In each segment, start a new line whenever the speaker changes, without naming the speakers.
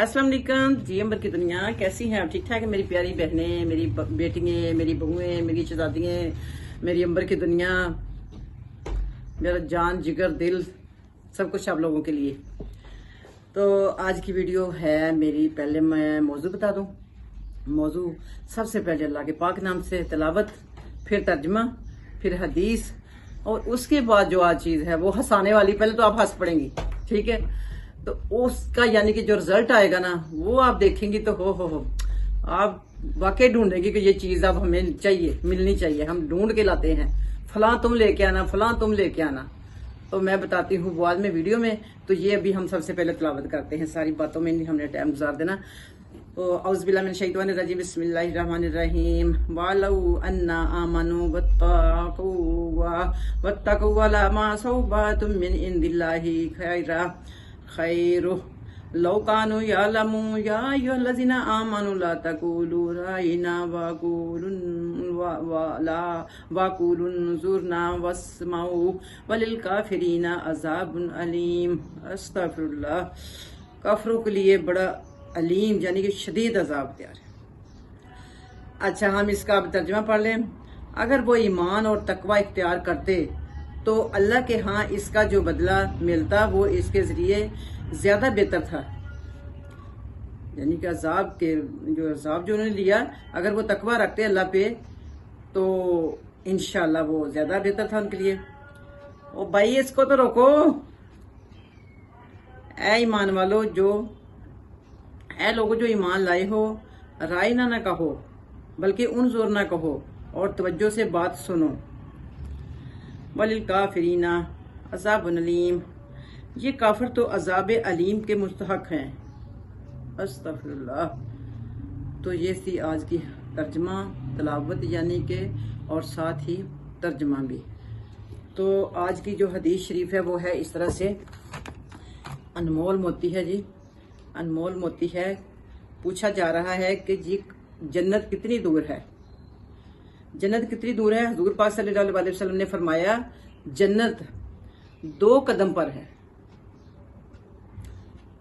अस्सलाम वालेकुम जी। अंबर की दुनिया कैसी हैं आप? ठीक ठाक है मेरी प्यारी बहनें, मेरी बेटियां, मेरी बहुएं, मेरी शहजादियाँ, मेरी अंबर की दुनिया, मेरा जान जिगर दिल सब कुछ आप लोगों के लिए। तो आज की वीडियो है मेरी, पहले मैं मौजू बता दूं। मौजू सबसे पहले अल्लाह के पाक नाम से तिलावत, फिर तर्जमा, फिर हदीस, और उसके बाद जो आज चीज़ है वो हंसाने वाली। पहले तो आप हंस पड़ेंगी, ठीक है? तो उसका यानी कि जो रिजल्ट आएगा ना वो आप देखेंगी तो हो आप वाकई ढूंढेंगे कि ये चीज अब हमें चाहिए, मिलनी चाहिए। हम ढूंढ के लाते हैं, फलां तुम लेके आना, फलां तुम लेके आना। तो मैं बताती हूँ बाद में वीडियो में। तो ये अभी हम सबसे पहले तिलावत करते हैं, सारी बातों में नहीं हमने टाइम गुजार देना। तो औज़ुबिल्लाहि मिनश शैतानिर रजीम, बिस्मिल्लाहिर रहमानिर रहीम। वालौ अन्ना आमनु वत्तक़ू वलमा सौबातुम मिन इंदिल्लाहि खैरु लौ कानु यालमू या अय्युहल्लज़ीना आमनु ला तक़ूलू राइना वक़ूलू ज़ुरना वस्मऊ वलिल काफ़िरीना अज़ाबुन अलीम। अस्तग़फिरुल्लाह। काफिरों के लिए बड़ा अलीम यानी कि शदीद अजाब तैयार है। अच्छा, हम इसका अब तर्जुमा पढ़ लें। अगर वो ईमान और तकवा इख्तियार करते तो अल्लाह के यहाँ इसका जो बदला मिलता वो इसके जरिए ज्यादा बेहतर था। यानी कि अजाब जो उन्होंने लिया, अगर वो तकवा रखते अल्लाह पे तो इंशाल्लाह वो ज्यादा बेहतर था उनके लिए। ओ भाई इसको तो रोको। ऐ ईमान वालो, ऐ लोगों जो ईमान लाए हो, राय ना कहो बल्कि उन जोर ना कहो और तवज्जो से बात सुनो। वलिल काफिरीना अज़ाबुन अलीम। ये काफिर तो अजाब अलीम के मुस्तहक हैं। अस्तग़फिरुल्लाह। तो ये थी आज की तर्जमा, तिलावत यानी के, और साथ ही तर्जमा भी। तो आज की जो हदीस शरीफ है वो है इस तरह से। अनमोल मोती है जी, अनमोल मोती है। पूछा जा रहा है कि जी जन्नत कितनी दूर है? जन्नत कितनी दूर है? हुजूर पाक सल्लल्लाहु अलैहि वसल्लम ने फरमाया जन्नत 2 कदम पर है।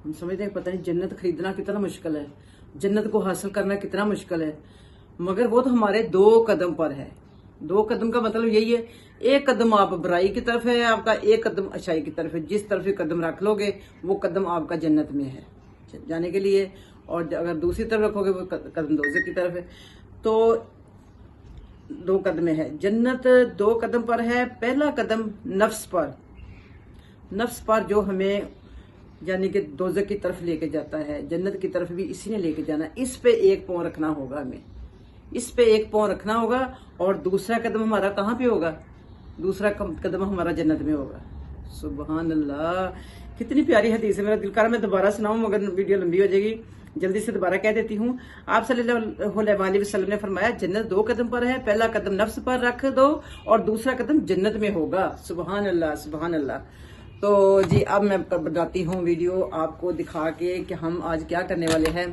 हम समझते हैं पता नहीं जन्नत खरीदना कितना मुश्किल है, जन्नत को हासिल करना कितना मुश्किल है, मगर वो तो हमारे 2 कदम पर है। 2 कदम का मतलब यही है, 1 कदम आप बुराई की तरफ है आपका, 1 कदम अच्छाई की तरफ है। जिस तरफ ही कदम रख लोगे वो कदम आपका जन्नत में है जाने के लिए, और अगर दूसरी तरफ रखोगे वो कदम दोज़ख की तरफ है। तो 2 कदम है। जन्नत 2 कदम पर है। पहला कदम नफ्स पर, नफ्स पर जो हमें यानी कि दोज़ख की तरफ लेके जाता है, जन्नत की तरफ भी इसी ने लेके जाना। इस पे 1 पाँव रखना होगा हमें, इस पे 1 पाँव रखना होगा। और दूसरा कदम हमारा कहाँ पे होगा? दूसरा कदम हमारा जन्नत में होगा। सुभान अल्लाह, कितनी प्यारी हदीस है। मेरा दिल कर रहा मैं दोबारा सुनाऊं मगर वीडियो लंबी हो जाएगी, जल्दी से दोबारा कह देती हूँ। आप सल्लल्लाहु अलैहि वसल्लम ने फरमाया जन्नत 2 कदम पर है। पहला कदम नफ्स पर रख दो और दूसरा कदम जन्नत में होगा। सुभान अल्लाह, सुभान अल्लाह। तो जी अब मैं बताती हूँ वीडियो आपको दिखा के कि हम आज क्या करने वाले हैं।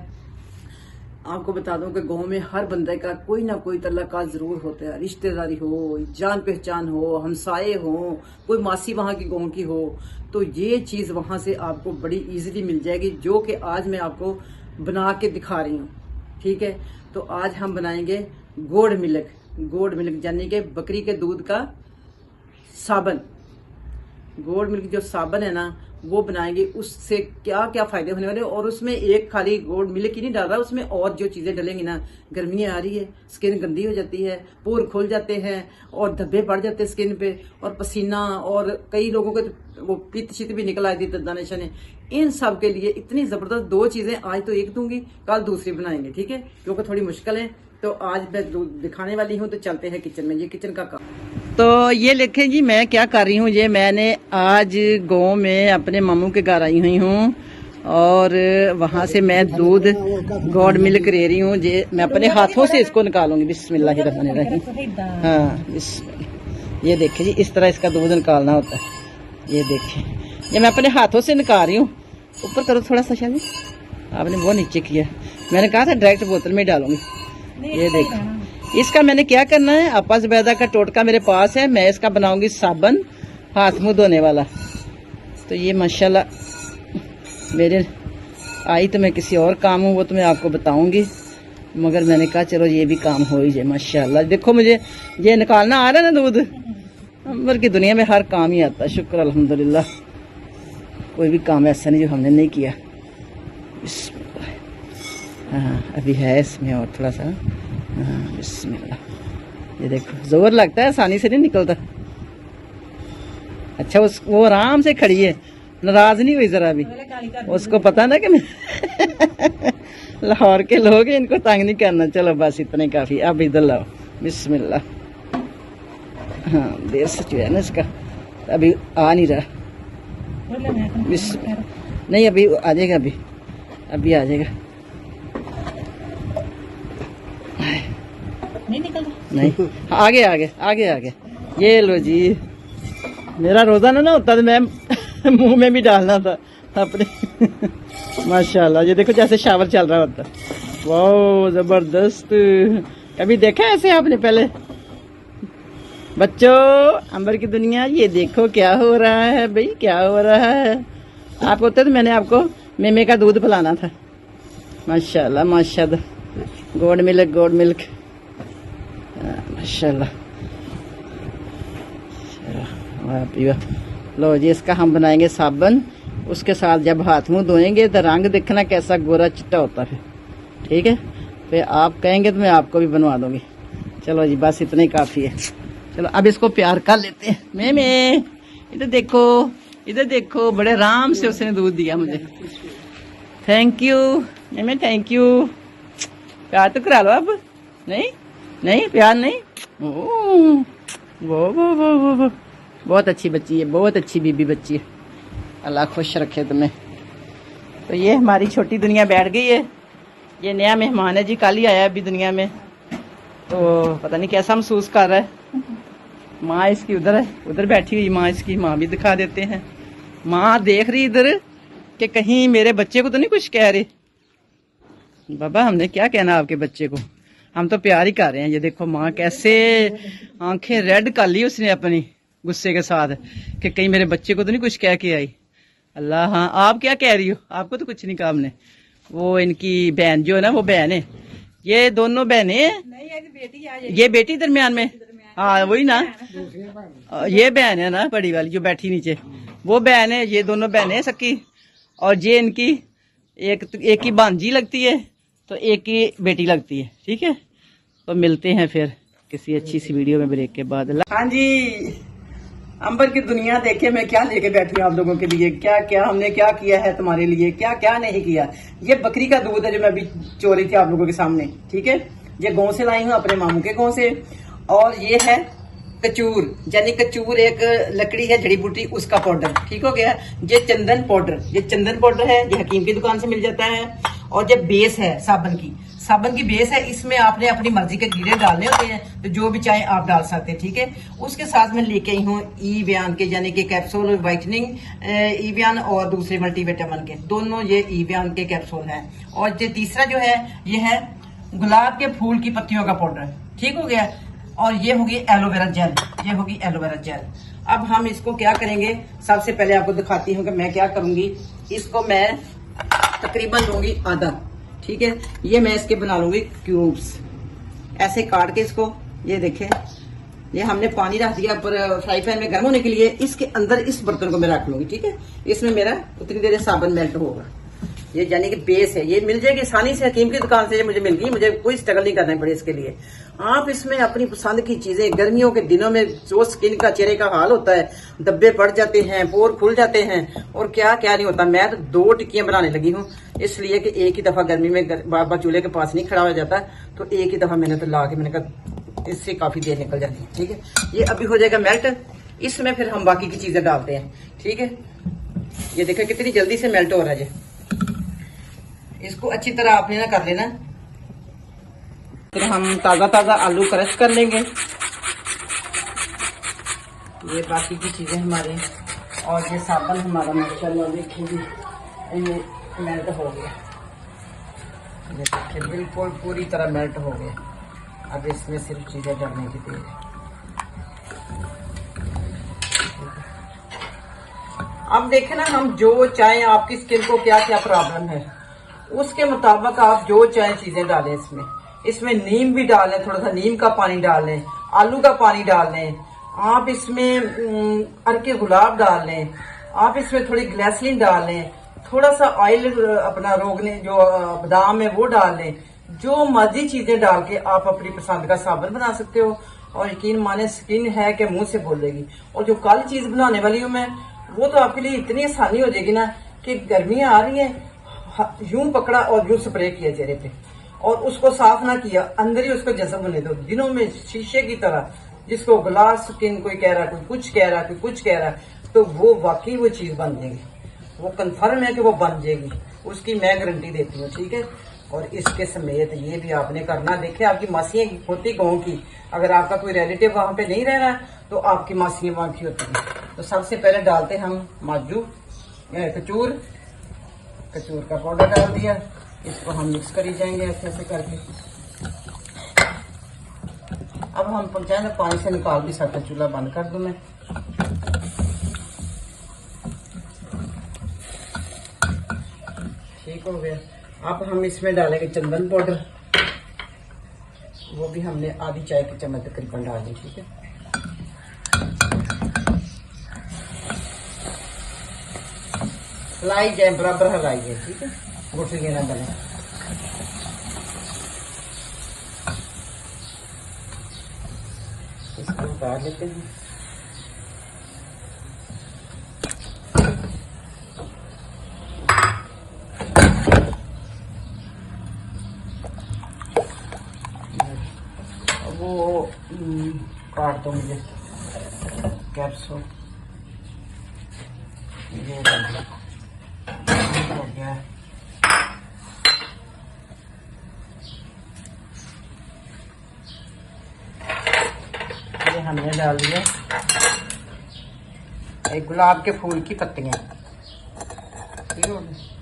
आपको बता दूं कि गांव में हर बंदे का कोई ना कोई तल्लुकात जरूर होता है। रिश्तेदारी हो, जान पहचान हो, हमसाए हो, कोई मासी वहां की गांव की हो, तो ये चीज वहां से आपको बड़ी इजीली मिल जाएगी, जो कि आज मैं आपको बना के दिखा रही हूँ। ठीक है? तो आज हम बनाएंगे गोड़ मिल्क। गोड़ मिल्क यानी कि बकरी के दूध का साबन। गोड़ मिल्क जो साबन है ना वो बनाएंगे। उससे क्या क्या फायदे होने वाले, और उसमें एक खाली गोड़ मिल्क ही नहीं डाल रहा, उसमें और जो चीजें डलेंगी ना। गर्मियां आ रही है, स्किन गंदी हो जाती है, पोर खुल जाते हैं और धब्बे बढ़ जाते हैं स्किन पे, और पसीना, और कई लोगों को तो वो पित्त शित भी निकल आई थी, दाने शाने। इन सब के लिए इतनी जबरदस्त 2 चीजें, आज तो एक दूंगी, कल दूसरी बनाएंगे, ठीक है? क्योंकि थोड़ी मुश्किल है। तो आज मैं दिखाने वाली हूँ। तो चलते हैं किचन में। ये किचन का काम। तो ये देखें जी मैं क्या कर रही हूँ। ये मैंने आज गांव में अपने मामू के घर आई हुई हूँ, और वहां से मैं दूध गॉड मिल्क ले रही हूँ। ये मैं अपने हाथों से इसको निकालूंगी। बिस्मिल्लाहिर्रहमानिर्रहीम। हाँ, ये देखें जी, इस तरह इसका दूध निकालना होता है। ये देखें, ये मैं अपने हाथों से निकाल रही हूँ। ऊपर करो थोड़ा सा, शायद आपने वो नीचे किया। मैंने कहा था डायरेक्ट बोतल में डालूंगी। ये देखो, इसका मैंने क्या करना है, आपा ज़ुबैदा का टोटका मेरे पास है। मैं इसका बनाऊंगी साबन, हाथ मुंह धोने वाला। तो ये माशाल्लाह मेरे आई तो मैं किसी और काम हूँ, वो तो मैं आपको बताऊंगी, मगर मैंने कहा चलो ये भी काम हो ही जाए। माशाल्लाह देखो मुझे ये निकालना आ रहा है ना दूध, अंबर की दुनिया में हर काम ही आता है। शुक्र अल्हम्दुलिल्लाह, कोई भी काम ऐसा नहीं जो हमने नहीं किया। हाँ अभी है इसमें और थोड़ा सा। हाँ बिस्मिल्लाह, ये देखो जोर लगता है, आसानी से नहीं निकलता। अच्छा वो आराम से खड़ी है, नाराज नहीं हुई जरा भी। उसको पता ना कि मैं लाहौर के लोग हैं, इनको तंग नहीं करना। चलो बस इतने काफी। अब इधर लाओ, बिस्मिल्लाह। हाँ देर से जो है ना इसका, अभी आ नहीं रहा। नहीं अभी आ जाएगा, अभी आ जाएगा। नहीं निकलता, नहीं आगे आगे आगे आगे। ये लो जी, मेरा रोजाना ना होता तो मैं मुंह में भी डालना था अपने। माशाल्लाह ये देखो जैसे शावर चल रहा होता। वाह जबरदस्त, कभी देखा ऐसे आपने पहले? बच्चों अंबर की दुनिया, ये देखो क्या हो रहा है भाई, क्या हो रहा है। आप होते तो मैंने आपको मेमे का दूध पिलाना था। माशाल्लाह माशाल्लाह, गोड मिल्क माशाल्लाह। लो जी, इसका हम बनाएंगे साबन। उसके साथ जब हाथ मुंह धोएंगे तो रंग देखना कैसा गोरा चिट्टा होता है। ठीक है, फिर आप कहेंगे तो मैं आपको भी बनवा दूंगी। चलो जी बस इतना ही काफी है। चलो अब इसको प्यार कर लेते हैं। मेमे इधर देखो, इधर देखो, बड़े आराम से उसने दूध दिया मुझे। Thank you meme, thank you. प्यार तो करा लो अब। नहीं प्यार नहीं। वो बहुत अच्छी बच्ची है, बहुत अच्छी बीबी बच्ची है। अल्लाह खुश रखे तुम्हें। तो ये हमारी छोटी दुनिया बैठ गई है। ये नया मेहमान है जी, कल ही आया अभी दुनिया में, तो पता नहीं कैसा महसूस कर रहा है। माँ इसकी उधर है, उधर बैठी हुई माँ इसकी। माँ भी दिखा देते हैं। माँ देख रही इधर कि कहीं मेरे बच्चे को तो नहीं कुछ कह रहे। बाबा हमने क्या कहना आपके बच्चे को, हम तो प्यार ही कर रहे हैं। ये देखो माँ कैसे आंखें रेड कर ली उसने अपनी गुस्से के साथ, कि कहीं मेरे बच्चे को तो नहीं कुछ कह के आई। अल्लाह, हाँ आप क्या कह रही हो? आपको तो कुछ नहीं कहा हमने। वो इनकी बहन जो है ना, वो बहन है, ये दोनों बहनें हैं। ये बेटी दरमियान में, हाँ वही ना, ये बहन है ना बड़ी वाली जो बैठी नीचे, वो बहन है। ये दोनों बहनें सकी, और ये इनकी एक की भांजी लगती है, तो एक की बेटी लगती है। ठीक है, तो मिलते हैं फिर किसी अच्छी सी वीडियो में ब्रेक के बाद। हाँ जी, अंबर की दुनिया देखे मैं क्या लेके बैठी हूँ आप लोगों के लिए। क्या क्या हमने क्या किया है तुम्हारे लिए, क्या क्या नहीं किया। ये बकरी का दूध है जो मैं अभी चो रही थी आप लोगों के सामने। ठीक है, ये गांव से लाई हूँ, अपने मामू के गांव से। और ये है कचूर, यानी कचूर एक लकड़ी है, जड़ी बूटी, उसका पाउडर। ठीक हो गया। ये चंदन पाउडर, ये चंदन पाउडर है, ये हकीम की दुकान से मिल जाता है। और ये बेस है साबन की बेस है। इसमें आपने अपनी मर्जी के कीड़े डालने होते हैं, तो जो भी चाहे आप डाल सकते हैं। ठीक है, उसके साथ मैं लेके आई हूँ ई बयान के, यानी कि कैप्सूल वाइटनिंग ई बयान और दूसरे मल्टीविटामिन के, दोनों ये ई बयान के कैप्सूल हैं। और ये तीसरा जो है, ये है गुलाब के फूल की पत्तियों का पाउडर। ठीक हो गया। और ये होगी एलोवेरा जेल, ये होगी एलोवेरा जेल। अब हम इसको क्या करेंगे, सबसे पहले आपको दिखाती हूँ कि मैं क्या करूंगी। इसको मैं तकरीबन लूंगी आधा। ठीक है, ये मैं इसके बना लूंगी क्यूब्स, ऐसे काट के इसको। ये देखें, ये हमने पानी रख दिया पर फ्राई पैन में गर्म होने के लिए। इसके अंदर इस बर्तन को मैं रख लूंगी। ठीक है, इसमें मेरा उतनी देर साबन मेल्ट होगा। ये यानी कि बेस है, ये मिल जाएगी आसानी से, हकीम की दुकान से ये मुझे मिल गई। मुझे कोई स्ट्रगल नहीं करना पड़े इसके लिए। आप इसमें अपनी पसंद की चीजें, गर्मियों के दिनों में जो स्किन का, चेहरे का हाल होता है, धब्बे पड़ जाते हैं, पोर खुल जाते हैं, और क्या क्या नहीं होता। मैं तो 2 टिक्कियां बनाने लगी हूँ, इसलिए कि एक ही दफा गर्मी में बार बार चूल्हे के पास नहीं खड़ा हो जाता, तो एक ही दफा मैंने तो ला के, मैंने कहा इससे काफी देर निकल जाती है। ठीक है, ये अभी हो जाएगा मेल्ट। इसमें फिर हम बाकी की चीजें डालते हैं। ठीक है, ये देखो कितनी जल्दी से मेल्ट हो रहा है। इसको अच्छी तरह आपने ना कर लेना। फिर हम ताजा ताजा आलू क्रश कर लेंगे। ये बाकी की चीजें हमारी, और ये साबन हमारा माशाल्लाह देखिए ये मेल्ट हो गया। ये देखिए बिल्कुल पूरी तरह मेल्ट हो गया। अब इसमें सिर्फ चीजें डालने की देर है। अब देखें ना, हम जो चाहे, आपकी स्किन को क्या क्या प्रॉब्लम है, उसके मुताबिक आप जो चाहे चीजें डालें इसमें। इसमें नीम भी डाल लें, थोड़ा सा नीम का पानी डाल लें, आलू का पानी डाल लें, आप इसमें अरके गुलाब डाल लें, आप इसमें थोड़ी ग्लिसरीन डाल लें, थोड़ा सा ऑयल अपना रोगने जो बादाम है वो डाल लें। जो मर्जी चीजें डाल के आप अपनी पसंद का साबुन बना सकते हो। और यकीन माने स्किन है कि मुंह से बोलेगी। और जो कल चीज बनाने वाली हूँ मैं, वो तो आपके लिए इतनी आसानी हो जाएगी ना कि गर्मियां आ रही हैं, यूं पकड़ा और यूं स्प्रे किया चेहरे पे और उसको साफ ना किया, अंदर ही उसको जज्ब होने दो दिनों में शीशे की तरह। जिसको ग्लास स्किन कोई कह रहा है, कोई कुछ कह रहा है, कोई कुछ कह रहा है, तो वो वाकई वो चीज बन जाएगी। वो कंफर्म है कि वो बन जाएगी, उसकी मैं गारंटी देती हूँ। ठीक है। और इसके समेत ये भी आपने करना। देखे आपकी मासियां होती गाँव की, अगर आपका कोई रिलेटिव वहां पे नहीं रह रहा तो आपकी मासियां वहां की होती है। तो सबसे पहले डालते हम माजू कचूर, कचूर का पाउडर डाल दिया। इसको हम मिक्स करी जाएंगे ऐसे ऐसे करके। अब हम पंचायत पानी से निकाल भी सकते। चूल्हा बंद कर दूं मैं। ठीक हो गया। अब हम इसमें डालेंगे चंदन पाउडर, वो भी हमने आधी चाय की चम्मच तकरीबन डाल दी। ठीक है। हिलाई जाए, बराबर हिलाइए। ठीक है, गुठलियां ना बने। इसको उतार लेते हैं। वो काट दो मुझे कैप्सूल। ये हो गया। ये हमने डाल दिया एक गुलाब के फूल की पत्तियां। ठीक है।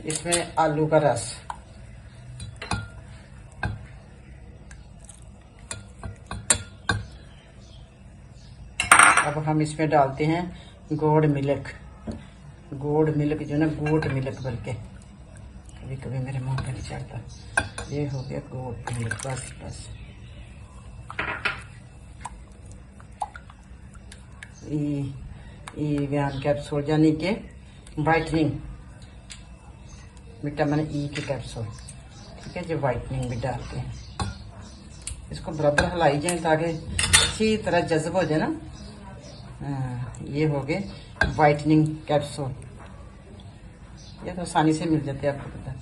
इसमें आलू का रस, अब हम इसमें डालते हैं गोड मिल्क। गोड मिल्क जो ना गोट मिल्क बल्कि कभी कभी मेरे मुंह पे नहीं चढ़ता। ये हो गया गोट मिल्क। बस बस ई व्यान कैप्सूल यानी कि वाइटनिंग विटामिन ई के कैप्सूल। ठीक है, जो वाइटनिंग भी डालते हैं। इसको बराबर हिलाई जाए ताकि अच्छी तरह जज्ब हो जाए ना। ये हो गए वाइटनिंग कैप्सूल। ये तो आसानी से मिल जाते हैं, आपको पता है।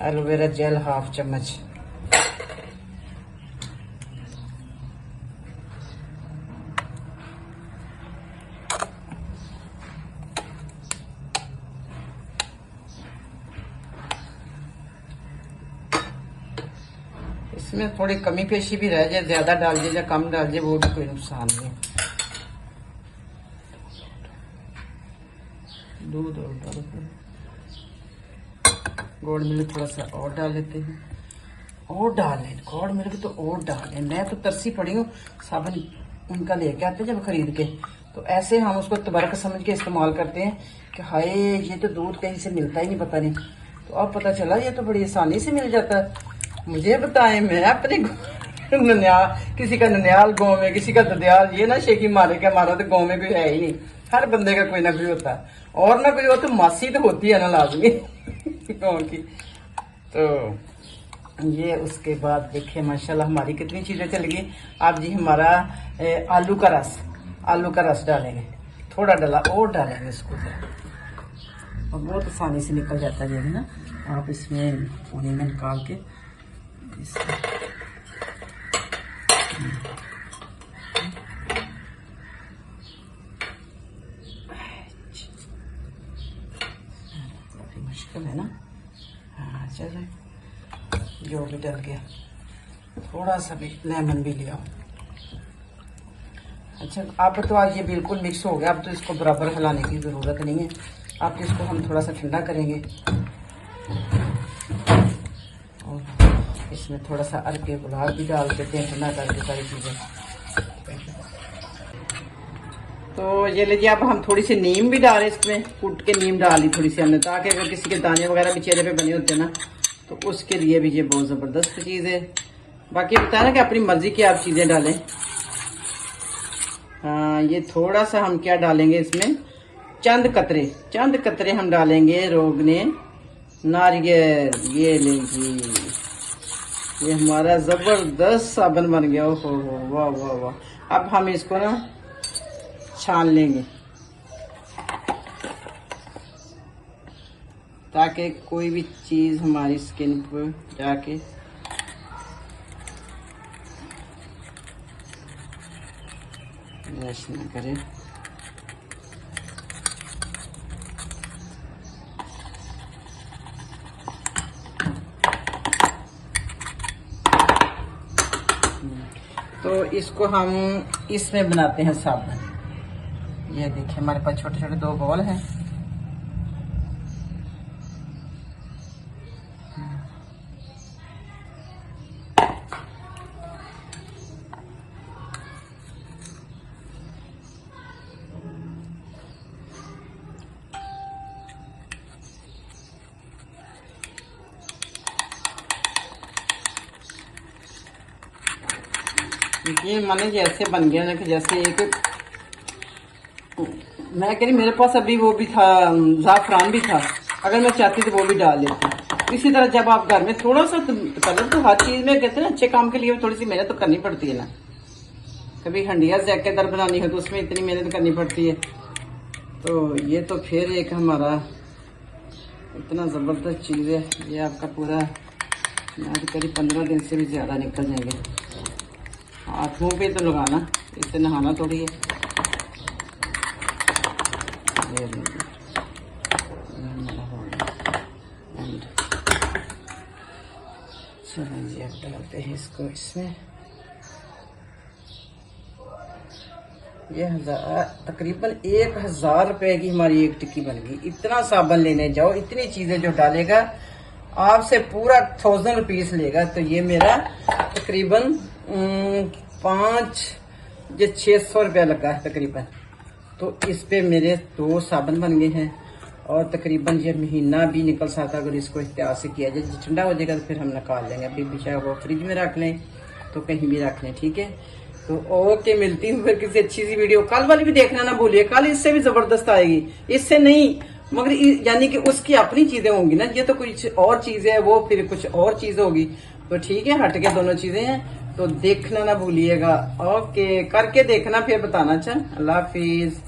एलोवेरा जेल हाफ चम्मच, इसमें थोड़ी कमी पेशी भी रह जाए, ज्यादा डाल जाए या कम डाल जाए वो भी कोई नुकसान नहीं। दूध और डाल, गोड मिल्क थोड़ा सा और डाल लेते हैं। और डाल लें गोड मिल्क तो और डाल लें। मैं तो तरसी पड़ी हूँ, साबुन उनका लेके आते जब खरीद के, तो ऐसे हम उसको तबरक समझ के इस्तेमाल करते हैं कि हाय ये तो दूध कहीं से मिलता ही नहीं, पता नहीं। तो अब पता चला ये तो बड़ी आसानी से मिल जाता है। मुझे बताएं, मैं अपने ननियाल, किसी का ननियाल गाँव में, किसी का ददियाल, ये ना शेखी मारे के हमारा तो गाँव में कोई है ही नहीं। हर बंदे का कोई ना कोई होता है, और ना कोई हो तो मासी तो होती है ना लाजमी गाँव की। तो ये उसके बाद देखिए माशाल्लाह हमारी कितनी चीजें चल गई। अब जी हमारा आलू का रस डालेंगे, थोड़ा डाला और डालेंगे इसको, और बहुत आसानी से निकल जाता है ना। आप इसमें पानी में निकाल के मुश्किल है ना। हाँ चलो, जो भी डल गया, थोड़ा सा भी लेमन भी ले आओ। अच्छा, अब तो आज ये बिल्कुल मिक्स हो गया। अब तो इसको बराबर हिलाने की ज़रूरत नहीं है। अब इसको हम थोड़ा सा ठंडा करेंगे और इसमें थोड़ा सा अरके गुलाब भी डाल देते हैं ठंडा करके सारी चीज़ें। तो ये लीजिए, अब हम थोड़ी सी नीम भी डालें इसमें, कूट के नीम डाली थोड़ी सी हमने, ताकि अगर किसी के दाने वगैरह भी चेहरे पे बने होते हैं ना, तो उसके लिए भी ये बहुत ज़बरदस्त चीज़ है। बाकी बताया ना कि अपनी मर्जी की आप चीज़ें डालें। हाँ, ये थोड़ा सा हम क्या डालेंगे इसमें, चंद कतरे हम डालेंगे रोगने नारियल। ये लीजिए, ये हमारा जबरदस्त साबुन बन गया। ओहो, वाह वाह वाह। अब हम इसको ना छान लेंगे ताकि कोई भी चीज हमारी स्किन पर जाके रश ना करे। तो इसको हम इसमें बनाते हैं साबुन। ये देखिए, हमारे पास छोटे छोटे 2 बॉल हैं। ये माने जैसे बन गया ना कि जैसे एक, मैं कह रही मेरे पास अभी वो भी था, ज़ाफ़रान भी था, अगर मैं चाहती तो वो भी डाल लेती। इसी तरह जब आप घर में थोड़ा सा कलर, तो हर चीज़ में कहते हैं अच्छे काम के लिए थोड़ी सी मेहनत तो करनी पड़ती है ना। कभी हंडिया जाकेदार बनानी हो तो उसमें इतनी मेहनत करनी पड़ती है। तो ये तो फिर एक हमारा इतना ज़बरदस्त चीज़ है। ये आपका पूरा, मैं तो करीब 15 दिन से भी ज़्यादा निकल जाएंगे। हाथ मुँह पे तो लगाना, इससे नहाना थोड़ी है। चलो जी, अब डालते हैं इसको इसमें। ये तकरीबन 1000 रुपए की हमारी एक टिक्की बन गई। इतना साबुन लेने जाओ, इतनी चीजें जो डालेगा आपसे पूरा 1000 रुपीस लेगा। तो ये मेरा तकरीबन 600 रुपया लगा है तकरीबन। तो इस पे मेरे 2 साबुन बन गए हैं और तकरीबन ये महीना भी निकल सकता अगर इसको एहतियात से किया जाए। जब ठंडा हो जाएगा तो फिर हम निकाल लेंगे। अभी भी चाहे वो फ्रिज में रख लें तो कहीं भी रख लें, ठीक है। तो ओके, मिलती हूँ फिर किसी अच्छी सी वीडियो। कल वाली भी देखना ना भूलिए, कल इससे भी जबरदस्त आएगी। इससे नहीं, मगर यानी कि उसकी अपनी चीजें होंगी ना, ये तो कुछ और चीजें है, वो फिर कुछ और चीज होगी। तो ठीक है, हटके दोनों चीजें हैं, तो देखना ना भूलिएगा। ओके, करके देखना फिर बताना। अच्छा, अल्लाह हाफिज।